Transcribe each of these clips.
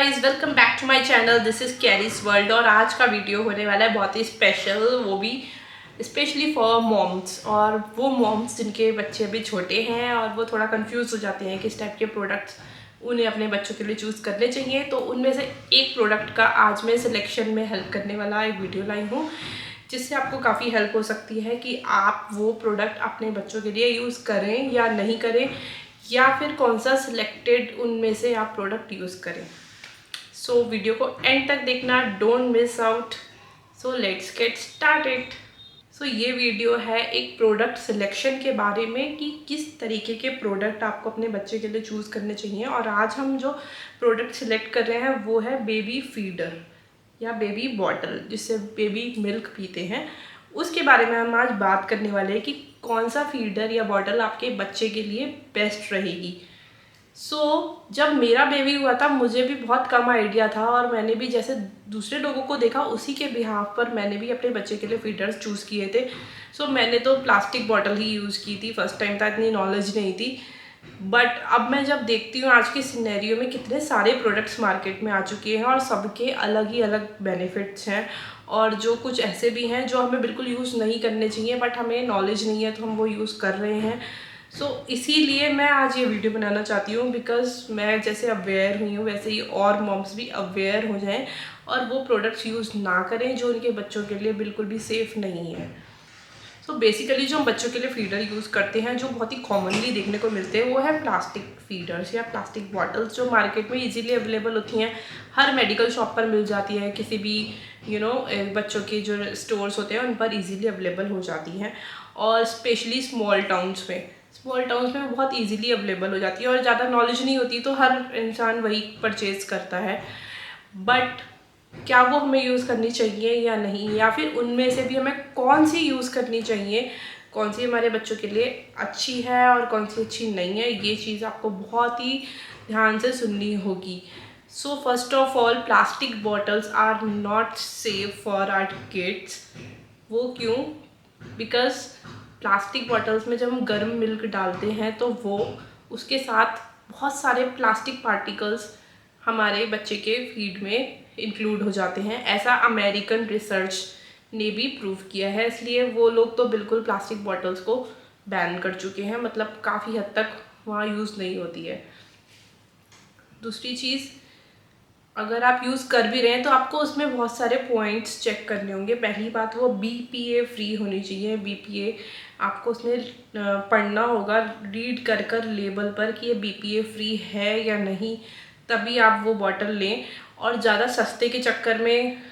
Guys, welcome back to my channel. This is Carry's World और आज का video होने वाला है बहुत ही स्पेशल, वो भी स्पेशली फॉर मॉम्स। और वो मॉम्स जिनके बच्चे अभी छोटे हैं और वो थोड़ा कंफ्यूज हो जाते हैं किस टाइप के प्रोडक्ट्स उन्हें अपने बच्चों के लिए चूज़ करने चाहिए। तो उनमें से एक प्रोडक्ट का आज मैं सिलेक्शन में हेल्प करने वाला एक वीडियो लाई हूँ, जिससे आपको काफ़ी हेल्प हो सकती है कि आप वो प्रोडक्ट अपने बच्चों के लिए यूज़ करें या नहीं करें, या फिर कौन सा सिलेक्टेड उनमें से आप प्रोडक्ट यूज़ करें। सो वीडियो को एंड तक देखना, don't miss out. So let's get started. So ये वीडियो है एक प्रोडक्ट सिलेक्शन के बारे में कि किस तरीके के प्रोडक्ट आपको अपने बच्चे के लिए चूज़ करने चाहिए। और आज हम जो प्रोडक्ट सिलेक्ट कर रहे हैं वो है बेबी फीडर या बेबी बॉटल, जिससे बेबी मिल्क पीते हैं। उसके बारे में हम आज बात करने वाले हैं कि कौन सा फीडर या बॉटल आपके बच्चे के लिए बेस्ट रहेगी। जब मेरा बेबी हुआ था मुझे भी बहुत कम आइडिया था, और मैंने भी जैसे दूसरे लोगों को देखा उसी के बिहाफ पर मैंने भी अपने बच्चे के लिए फीडर्स चूज़ किए थे। मैंने तो प्लास्टिक बॉटल ही यूज़ की थी, फर्स्ट टाइम था, इतनी नॉलेज नहीं थी। बट अब मैं जब देखती हूँ आज के सिनेरियो में कितने सारे प्रोडक्ट्स मार्केट में आ चुके हैं और सबके अलग ही अलग बेनिफिट्स हैं, और जो कुछ ऐसे भी हैं जो हमें बिल्कुल यूज़ नहीं करने चाहिए बट हमें नॉलेज नहीं है तो हम वो यूज़ कर रहे हैं। इसीलिए मैं आज ये वीडियो बनाना चाहती हूँ, बिकॉज़ मैं जैसे अवेयर हुई हूँ वैसे ही और मॉम्स भी अवेयर हो जाएं और वो प्रोडक्ट्स यूज़ ना करें जो उनके बच्चों के लिए बिल्कुल भी सेफ़ नहीं है। बेसिकली जो हम बच्चों के लिए फीडर यूज़ करते हैं, जो बहुत ही कॉमनली देखने को मिलते हैं, वो है प्लास्टिक फीडर्स या प्लास्टिक बॉटल्स, जो मार्केट में इजीली अवेलेबल होती हैं। हर मेडिकल शॉप पर मिल जाती है, किसी भी बच्चों के जो स्टोर्स होते हैं उन पर इजीली अवेलेबल हो जाती हैं। और स्पेशली स्मॉल टाउन्स में बहुत इजीली अवेलेबल हो जाती है, और ज़्यादा नॉलेज नहीं होती तो हर इंसान वही परचेज़ करता है। बट क्या वो हमें यूज़ करनी चाहिए या नहीं, या फिर उनमें से भी हमें कौन सी यूज़ करनी चाहिए, कौन सी हमारे बच्चों के लिए अच्छी है और कौन सी अच्छी नहीं है, ये चीज़ आपको बहुत ही ध्यान से सुननी होगी। First of all, plastic bottles are not safe for our kids. वो क्यों? बिकॉज प्लास्टिक बॉटल्स में जब हम गर्म मिल्क डालते हैं तो वो उसके साथ बहुत सारे प्लास्टिक पार्टिकल्स हमारे बच्चे के फीड में इंक्लूड हो जाते हैं। ऐसा अमेरिकन रिसर्च ने भी प्रूव किया है, इसलिए वो लोग तो बिल्कुल प्लास्टिक बॉटल्स को बैन कर चुके हैं, मतलब काफ़ी हद तक वहाँ यूज़ नहीं होती है। दूसरी चीज़, अगर आप यूज़ कर भी रहे हैं तो आपको उसमें बहुत सारे पॉइंट्स चेक करने होंगे। पहली बात, वो BPA फ्री होनी चाहिए। BPA आपको उसमें पढ़ना होगा, रीड कर कर लेबल पर कि ये BPA फ्री है या नहीं, तभी आप वो बॉटल लें। और ज़्यादा सस्ते के चक्कर में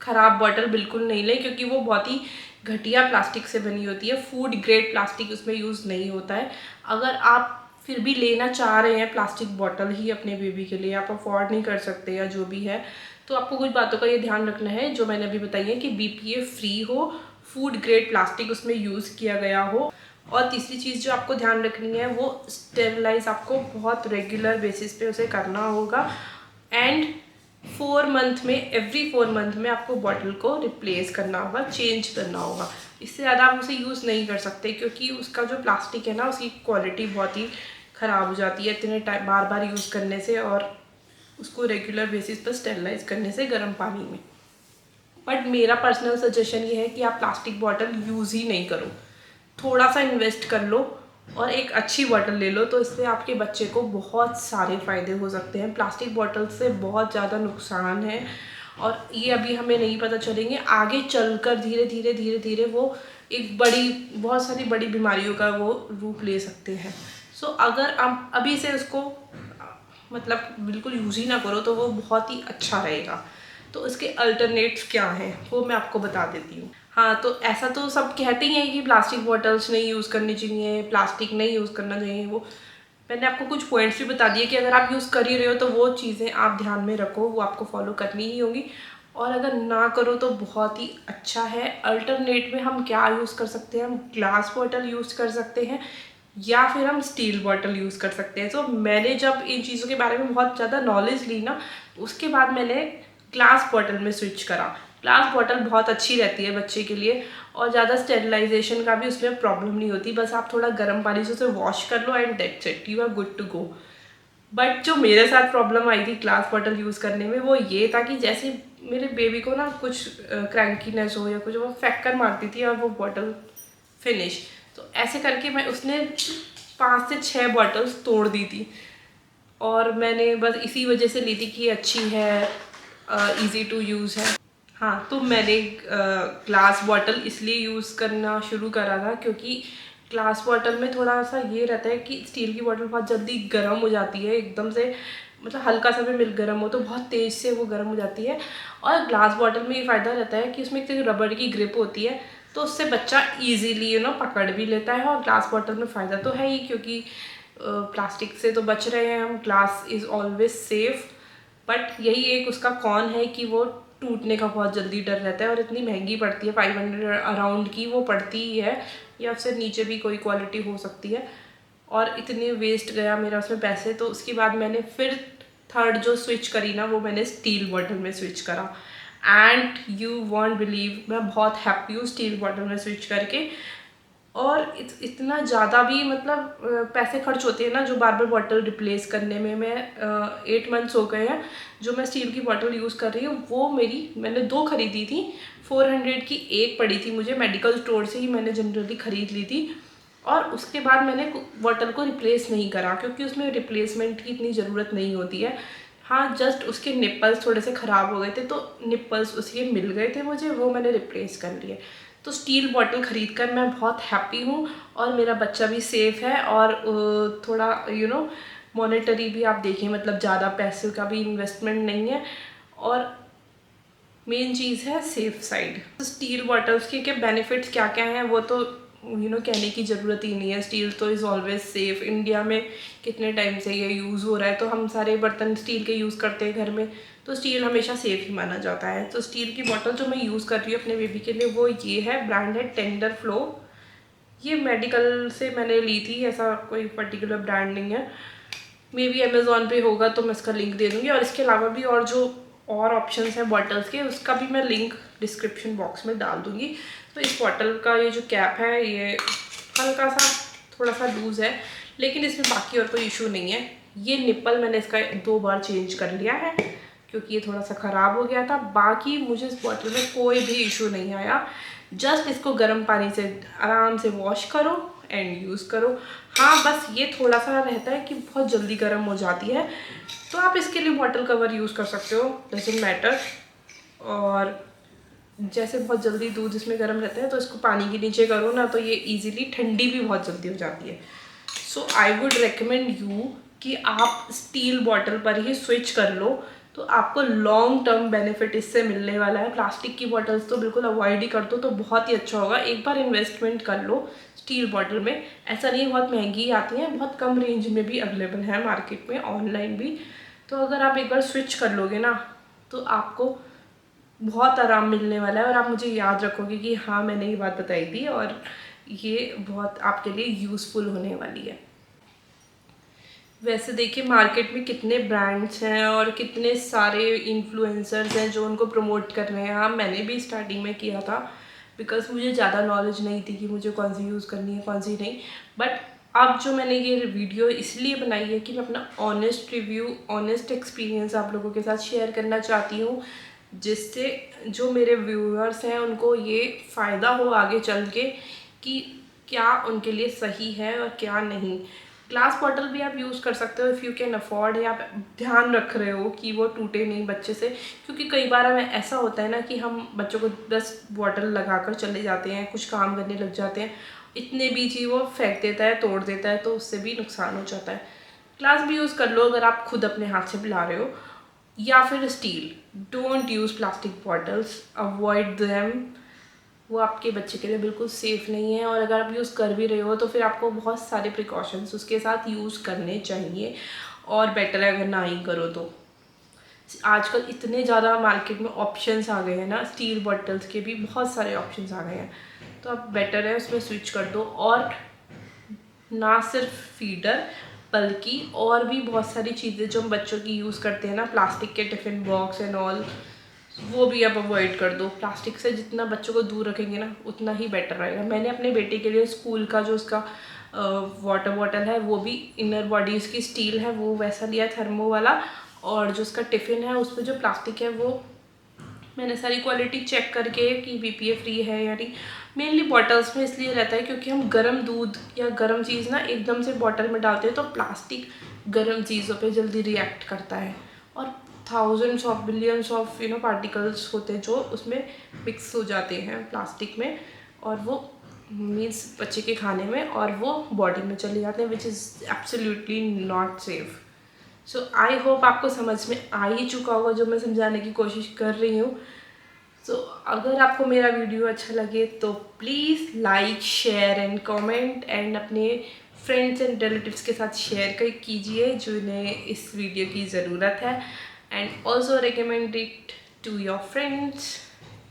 ख़राब बॉटल बिल्कुल नहीं लें, क्योंकि वो बहुत ही घटिया प्लास्टिक से बनी होती है। फूड ग्रेड प्लास्टिक उसमें यूज़ नहीं होता है। अगर आप फिर भी लेना चाह रहे हैं प्लास्टिक बॉटल ही अपने बेबी के लिए, आप अफोर्ड नहीं कर सकते या जो भी है, तो आपको कुछ बातों का ये ध्यान रखना है जो मैंने अभी बताई है, कि BPA फ्री हो, फूड ग्रेड प्लास्टिक उसमें यूज़ किया गया हो। और तीसरी चीज़ जो आपको ध्यान रखनी है, वो स्टेरिलाइज आपको बहुत रेगुलर बेसिस पे उसे करना होगा। एंड एवरी 4 मंथ में आपको बॉटल को रिप्लेस करना होगा, चेंज करना होगा। इससे ज़्यादा आप उसे यूज़ नहीं कर सकते, क्योंकि उसका जो प्लास्टिक है ना, उसकी क्वालिटी बहुत ही ख़राब हो जाती है इतने टाइम बार बार यूज़ करने से, और उसको रेगुलर बेसिस पर स्टेरिलाइज करने से गर्म पानी में। बट मेरा पर्सनल सजेशन ये है कि आप प्लास्टिक बॉटल यूज़ ही नहीं करो, थोड़ा सा इन्वेस्ट कर लो और एक अच्छी बॉटल ले लो, तो इससे आपके बच्चे को बहुत सारे फ़ायदे हो सकते हैं। प्लास्टिक बॉटल से बहुत ज़्यादा नुकसान है, और ये अभी हमें नहीं पता चलेंगे, आगे चलकर धीरे धीरे धीरे धीरे वो एक बहुत सारी बड़ी बीमारियों का वो रूप ले सकते हैं। अगर आप अभी से उसको मतलब बिल्कुल यूज़ ही ना करो तो वो बहुत ही अच्छा रहेगा। तो इसके अल्टरनेट्स क्या हैं वो मैं आपको बता देती हूँ। हाँ, तो ऐसा तो सब कहते ही हैं कि प्लास्टिक बॉटल्स नहीं यूज़ करनी चाहिए, प्लास्टिक नहीं यूज़ करना चाहिए। वो मैंने आपको कुछ पॉइंट्स भी बता दिए कि अगर आप यूज़ कर ही रहे हो तो वो चीज़ें आप ध्यान में रखो, वो आपको फॉलो करनी ही होगी। और अगर ना करो तो बहुत ही अच्छा है। अल्टरनेट में हम क्या यूज़ कर सकते हैं? हम ग्लास बॉटल यूज़ कर सकते हैं, या फिर हम स्टील बॉटल यूज़ कर सकते हैं। मैंने जब इन चीज़ों के बारे में बहुत ज़्यादा नॉलेज ली ना, उसके बाद मैंने ग्लास बॉटल में स्विच करा। ग्लास बॉटल बहुत अच्छी रहती है बच्चे के लिए, और ज़्यादा स्टेरिलाइजेशन का भी उसमें प्रॉब्लम नहीं होती। बस आप थोड़ा गर्म पानी से उसे वॉश कर लो and that's it, you are good to go. But जो मेरे साथ प्रॉब्लम आई थी ग्लास बॉटल यूज़ करने में वो ये था कि जैसे मेरे बेबी को ना कुछ क्रैंकीनेस हो या कुछ, वो फेंक कर मारती थी और वो बॉटल फिनिश। तो ऐसे करके मैं उसने 5 से 6 बॉटल्स तोड़ दी थी और मैंने बस इसी वजह से ली थी कि अच्छी है, इजी टू यूज़ है। हाँ, तो मैंने ग्लास बॉटल इसलिए यूज़ करना शुरू करा था क्योंकि ग्लास बॉटल में थोड़ा सा ये रहता है कि स्टील की बॉटल बहुत जल्दी गर्म हो जाती है एकदम से, मतलब हल्का सा भी मिल्क गर्म हो तो बहुत तेज़ से वो गर्म हो जाती है। और ग्लास बॉटल में ये फ़ायदा रहता है कि उसमें एक रबड़ की ग्रिप होती है तो उससे बच्चा ईजीली पकड़ भी लेता है। और ग्लास बॉटल में फ़ायदा तो है ही क्योंकि प्लास्टिक से तो बच रहे हैं हम, glass is always safe. But यही एक उसका कॉन है कि वो टूटने का बहुत जल्दी डर रहता है और इतनी महंगी पड़ती है, 500 अराउंड की वो पड़ती ही है, या उससे नीचे भी कोई क्वालिटी हो सकती है। और इतने वेस्ट गया मेरा उसमें पैसे। तो उसके बाद मैंने फिर थर्ड जो स्विच करी ना वो मैंने स्टील बॉटल में स्विच करा। एंड यू वॉन्ट बिलीव, मैं बहुत हैप्पी हूँ स्टील बॉटल में स्विच करके। और इतना ज़्यादा भी मतलब पैसे खर्च होते हैं ना जो बार बार बॉटल रिप्लेस करने में। मैं 8 मंथ्स हो गए हैं जो मैं स्टील की बॉटल यूज़ कर रही हूँ। वो मैंने 2 खरीदी थी, 400 की एक पड़ी थी मुझे, मेडिकल स्टोर से ही मैंने जनरली ख़रीद ली थी। और उसके बाद मैंने बॉटल को रिप्लेस नहीं करा क्योंकि उसमें रिप्लेसमेंट की इतनी ज़रूरत नहीं होती है। हाँ, जस्ट उसके निप्पल्स थोड़े से ख़राब हो गए थे तो निप्पल्स उसके मिल गए थे मुझे, वो मैंने रिप्लेस कर लिए। तो स्टील बॉटल ख़रीद कर मैं बहुत हैप्पी हूँ और मेरा बच्चा भी सेफ़ है। और थोड़ा मॉनेटरी भी आप देखें, मतलब ज़्यादा पैसे का भी इन्वेस्टमेंट नहीं है और मेन चीज़ है सेफ साइड। तो स्टील बॉटल्स के बेनिफिट्स क्या क्या हैं वो तो कहने की ज़रूरत ही नहीं है। स्टील तो इज़ ऑलवेज सेफ़। इंडिया में कितने टाइम से ये यूज़ हो रहा है तो हम सारे बर्तन स्टील के यूज़ करते हैं घर में, तो स्टील हमेशा सेफ़ ही माना जाता है। तो स्टील की बॉटल जो मैं यूज़ कर रही हूँ अपने बेबी के लिए वो ये है, ब्रांड है टेंडर फ्लो। ये मेडिकल से मैंने ली थी, ऐसा कोई पर्टिकुलर ब्रांड नहीं है। मे बी अमेज़ॉन पे होगा तो मैं इसका लिंक दे दूँगी। और इसके अलावा भी और जो और ऑप्शंस हैं बॉटल्स के उसका भी मैं लिंक डिस्क्रिप्शन बॉक्स में डाल दूँगी। तो इस बॉटल का ये जो कैप है ये हल्का सा थोड़ा सा लूज़ है, लेकिन इसमें बाकी और कोई इशू नहीं है। ये निप्पल मैंने इसका 2 बार चेंज कर लिया है क्योंकि ये थोड़ा सा ख़राब हो गया था। बाकी मुझे इस बॉटल में कोई भी इशू नहीं आया। जस्ट इसको गर्म पानी से आराम से वॉश करो एंड यूज़ करो। हाँ, बस ये थोड़ा सा रहता है कि बहुत जल्दी गर्म हो जाती है, तो आप इसके लिए बॉटल कवर यूज़ कर सकते हो, डजंट मैटर। और जैसे बहुत जल्दी दूध इसमें गर्म रहता है तो इसको पानी के नीचे करो ना तो ये इजीली ठंडी भी बहुत जल्दी हो जाती है। सो आई वुड रिकमेंड यू कि आप स्टील बॉटल पर ही स्विच कर लो, तो आपको लॉन्ग टर्म बेनिफिट इससे मिलने वाला है। प्लास्टिक की बॉटल्स तो बिल्कुल अवॉइड ही कर दो तो बहुत ही अच्छा होगा। एक बार इन्वेस्टमेंट कर लो स्टील बॉटल में, ऐसा नहीं बहुत महंगी आती हैं, बहुत कम रेंज में भी अवेलेबल है मार्केट में, ऑनलाइन भी। तो अगर आप एक बार स्विच कर लोगे ना तो आपको बहुत आराम मिलने वाला है और आप मुझे याद रखोगे कि हाँ मैंने ये बात बताई थी और ये बहुत आपके लिए यूज़फुल होने वाली है। वैसे देखिए मार्केट में कितने ब्रांड्स हैं और कितने सारे इन्फ्लुएंसर्स हैं जो उनको प्रमोट कर रहे हैं। हाँ, मैंने भी स्टार्टिंग में किया था बिकॉज़ मुझे ज़्यादा नॉलेज नहीं थी कि मुझे कौन सी यूज़ करनी है कौन सी नहीं। बट अब जो मैंने ये वीडियो इसलिए बनाई है कि मैं अपना ऑनेस्ट रिव्यू, ऑनेस्ट एक्सपीरियंस आप लोगों के साथ शेयर करना चाहती हूँ, जिससे जो मेरे व्यूअर्स हैं उनको ये फ़ायदा हो आगे चल के कि क्या उनके लिए सही है और क्या नहीं। ग्लास बॉटल भी आप यूज़ कर सकते हो इफ़ यू कैन अफोर्ड, या आप ध्यान रख रहे हो कि वो टूटे नहीं बच्चे से। क्योंकि कई बार हमें ऐसा होता है ना कि हम बच्चों को 10 बॉटल लगा कर चले जाते हैं, कुछ काम करने लग जाते हैं, इतने बीच ही वो फेंक देता है, तोड़ देता है, तो उससे भी नुकसान हो जाता है। ग्लास भी यूज़ कर लो अगर आप खुद अपने हाथ से पिला रहे हो, या फिर steel. Don't use plastic bottles, avoid them, वो आपके बच्चे के लिए बिल्कुल सेफ़ नहीं है। और अगर आप यूज़ कर भी रहे हो तो फिर आपको बहुत सारे प्रिकॉशंस उसके साथ यूज़ करने चाहिए, और बेटर है अगर ना ही करो तो। आजकल इतने ज़्यादा मार्केट में ऑप्शंस आ गए हैं ना, स्टील बॉटल्स के भी बहुत सारे ऑप्शंस आ गए हैं, तो आप बेटर है उसमें स्विच कर दो। और ना सिर्फ फीडर बल्कि और भी बहुत सारी चीज़ें जो हम बच्चों की यूज़ करते हैं ना, प्लास्टिक के टिफ़िन बॉक्स एंड ऑल, वो भी आप अवॉइड कर दो। प्लास्टिक से जितना बच्चों को दूर रखेंगे ना उतना ही बेटर रहेगा। मैंने अपने बेटे के लिए स्कूल का जो उसका वाटर बॉटल है वो भी इनर बॉडी उसकी स्टील है, वो वैसा लिया थर्मो वाला। और जो उसका टिफ़िन है उसमें जो प्लास्टिक है वो मैंने सारी क्वालिटी चेक करके कि BPA फ्री है या नहीं। मेनली बॉटल्स में इसलिए रहता है क्योंकि हम गर्म दूध या गर्म चीज़ ना एकदम से बॉटल में डालते हैं तो प्लास्टिक गर्म चीज़ों पे जल्दी रिएक्ट करता है और thousands of billions of particles होते हैं जो उसमें मिक्स हो जाते हैं प्लास्टिक में, और वो मीन्स बच्चे के खाने में, और वो बॉडी में चले जाते हैं, which is absolutely not safe. So I hope आपको समझ में आ ही चुका होगा जो मैं समझाने की कोशिश कर रही हूँ। सो अगर आपको मेरा वीडियो अच्छा लगे तो please like, share and comment, and अपने फ्रेंड्स एंड रिलेटिव्स के साथ शेयर कीजिए जिन्हें इस वीडियो की ज़रूरत है, and also recommend it to your friends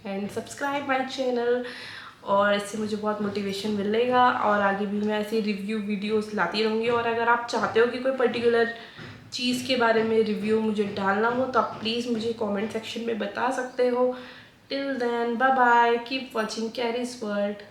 and subscribe my channel. और इससे मुझे बहुत मोटिवेशन मिलेगा और आगे भी मैं ऐसी रिव्यू वीडियोस लाती रहूँगी। और अगर आप चाहते हो कि कोई पर्टिकुलर चीज़ के बारे में रिव्यू मुझे डालना हो तो आप प्लीज़ मुझे कमेंट सेक्शन में बता सकते हो। Till then bye bye, keep watching Carry's world.